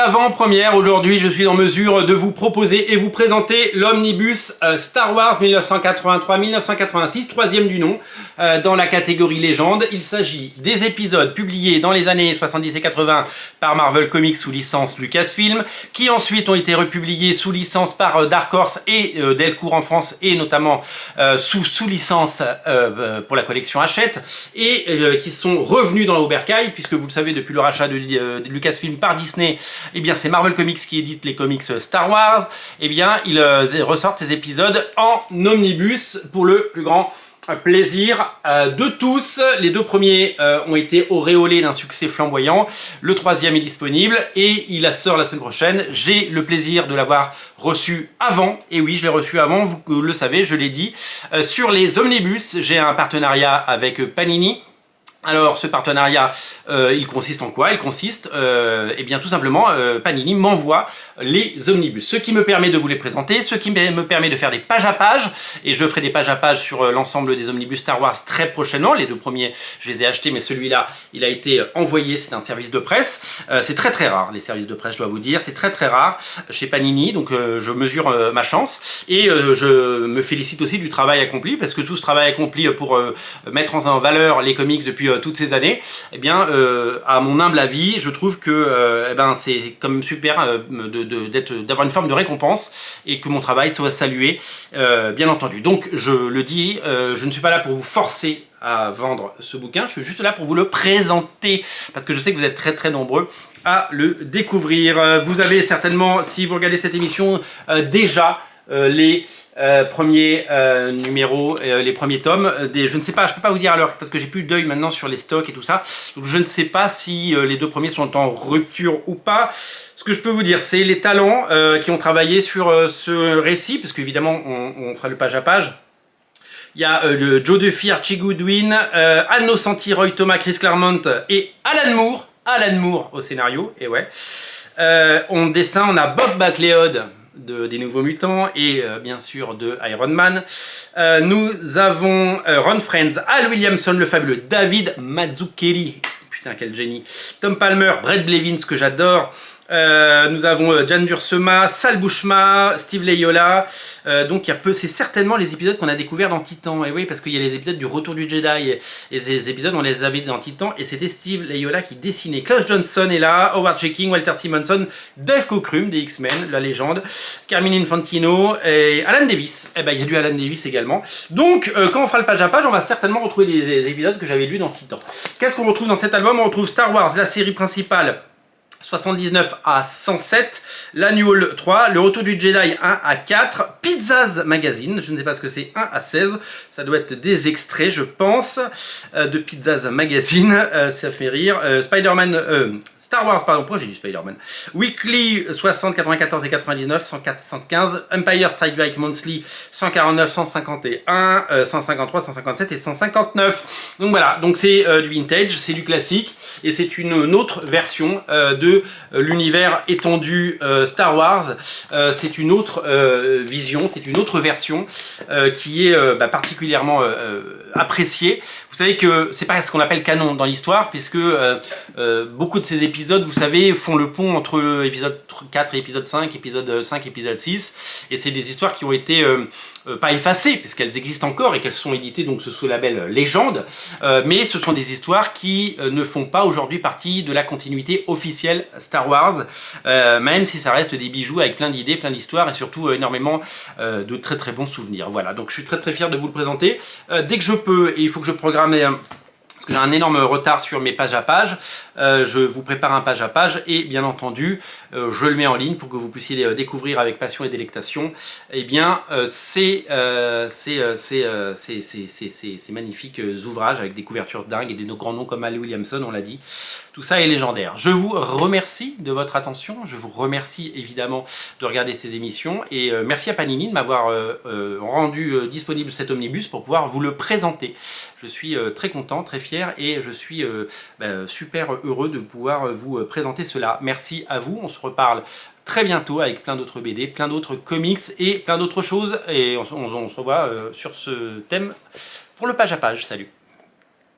avant-première. Aujourd'hui, je suis en mesure de vous proposer et vous présenter l'omnibus Star Wars 1983-1986, troisième du nom, dans la catégorie légende. Il s'agit des épisodes publiés dans les années 70 et 80 par Marvel Comics sous licence Lucasfilm, qui ensuite ont été republiés sous licence par Dark Horse et Delcourt en France, et notamment sous licence pour la collection Hachette, et qui sont revenus dans Oberkampf, puisque vous le savez, depuis le rachat de Lucasfilm par Disney, eh bien c'est Marvel Comics qui édite les comics Star Wars. Eh bien ils ressortent ces épisodes en omnibus pour le plus grand plaisir de tous. Les deux premiers ont été auréolés d'un succès flamboyant. Le troisième est disponible et il sort la semaine prochaine. J'ai le plaisir de l'avoir reçu avant. Et oui, je l'ai reçu avant, vous le savez, je l'ai dit. Sur les omnibus, j'ai un partenariat avec Panini. Alors ce partenariat, il consiste en quoi? Il consiste, eh bien tout simplement, Panini m'envoie les omnibus, ce qui me permet de vous les présenter, ce qui me permet de faire des pages à pages, et je ferai des pages à pages sur l'ensemble des omnibus Star Wars très prochainement. Les deux premiers, je les ai achetés, mais celui-là, il a été envoyé, c'est un service de presse. C'est très rare, les services de presse, je dois vous dire, c'est très rare chez Panini, donc je mesure ma chance, et je me félicite aussi du travail accompli, parce que tout ce travail accompli pour mettre en valeur les comics depuis toutes ces années, eh bien, à mon humble avis, je trouve que eh ben, c'est comme super d'avoir une forme de récompense et que mon travail soit salué, bien entendu. Donc, je le dis, je ne suis pas là pour vous forcer à vendre ce bouquin, je suis juste là pour vous le présenter, parce que je sais que vous êtes très nombreux à le découvrir. Vous avez certainement, si vous regardez cette émission, déjà les premiers numéros, les premiers tomes, je ne sais pas, je peux pas vous dire à l'heure parce que j'ai plus d'œil maintenant sur les stocks et tout ça, donc je ne sais pas si les deux premiers sont en rupture ou pas. Ce que je peux vous dire, c'est les talents qui ont travaillé sur ce récit, parce qu'évidemment on fera le page à page. Il y a Joe Duffy, Archie Goodwin, Al Nocenti, Roy Thomas, Chris Claremont et Alan Moore au scénario, et ouais. En dessin, on a Bob McLeod des Nouveaux Mutants et bien sûr de Iron Man. Nous avons Ron Frenz, Al Williamson le fabuleux, David Mazzucchelli, putain quel génie, Tom Palmer, Brett Blevins que j'adore. Nous avons Jan Duursema, Sal Buscema, Steve Leiala. Donc c'est certainement les épisodes qu'on a découverts dans Titan. Et oui, parce qu'il y a les épisodes du Retour du Jedi et ces épisodes on les avait dans Titan et c'était Steve Leiala qui dessinait. Klaus Johnson est là, Howard Checking, Walter Simonson, Dave Cockrum des X-Men, la légende, Carmine Infantino et Alan Davis. Eh ben il y a du Alan Davis également. Donc quand on fera le page à page, on va certainement retrouver des épisodes que j'avais lus dans Titan. Qu'est-ce qu'on retrouve dans cet album? On retrouve Star Wars, la série principale, 79 à 107, l'Annual 3, le Retour du Jedi 1 à 4, Pizzazz Magazine, je ne sais pas ce que c'est, 1 à 16, ça doit être des extraits je pense, de Pizzazz Magazine, ça fait rire, Star Wars, pardon, pourquoi j'ai dit Spider-Man, Weekly 60, 94 et 99, 104, 115, Empire Strikes Back Monthly 149, 151, 153, 157 et 159. Donc voilà, donc c'est du vintage, c'est du classique et c'est une autre version de l'univers étendu Star Wars. C'est une autre vision, c'est une autre version qui est particulièrement appréciée. Vous savez que c'est pas ce qu'on appelle canon dans l'histoire, puisque beaucoup de ces épisodes, vous savez, font le pont entre épisode 4 et épisode 5, épisode 5 et épisode 6, et c'est des histoires qui ont été pas effacées, puisqu'elles existent encore et qu'elles sont éditées donc sous label légende, mais ce sont des histoires qui ne font pas aujourd'hui partie de la continuité officielle Star Wars, même si ça reste des bijoux avec plein d'idées, plein d'histoires et surtout énormément de très bons souvenirs. Voilà, donc je suis très fier de vous le présenter. Dès que je peux, et il faut que je programme parce que j'ai un énorme retard sur mes pages à pages, je vous prépare un page à page et bien entendu je le mets en ligne pour que vous puissiez découvrir avec passion et délectation eh bien ces magnifiques ouvrages avec des couvertures dingues et des grands noms comme Al Williamson, on l'a dit. Tout ça est légendaire. Je vous remercie de votre attention, je vous remercie évidemment de regarder ces émissions et merci à Panini de m'avoir rendu disponible cet omnibus pour pouvoir vous le présenter. Je suis très content, très fier et je suis super heureux de pouvoir vous présenter cela. Merci à vous, on se reparle très bientôt avec plein d'autres BD, plein d'autres comics et plein d'autres choses et on se revoit sur ce thème pour le page à page. Salut!